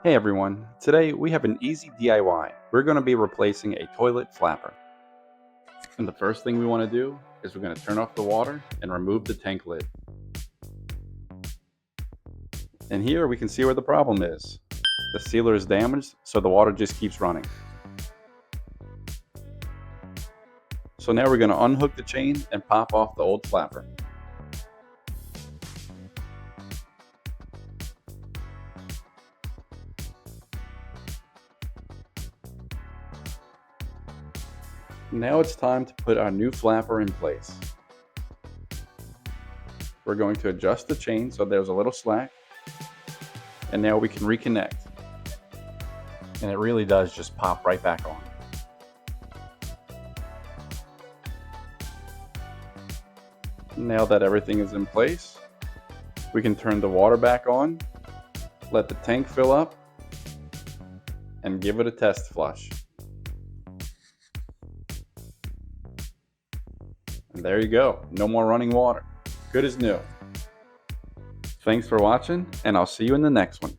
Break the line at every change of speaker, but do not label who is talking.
Hey everyone, today we have an easy DIY. We're going to be replacing a toilet flapper. And the first thing we want to do is we're going to turn off the water and remove the tank lid. And here we can see where the problem is. The sealer is damaged, so the water just keeps running. So now we're going to unhook the chain and pop off the old flapper. Now it's time to put our new flapper in place. We're going to adjust the chain so there's a little slack, and now we can reconnect. And it really does just pop right back on. Now that everything is in place, we can turn the water back on, let the tank fill up, and give it a test flush. And there you go, no more running water. Good as new. Thanks for watching, and I'll see you in the next one.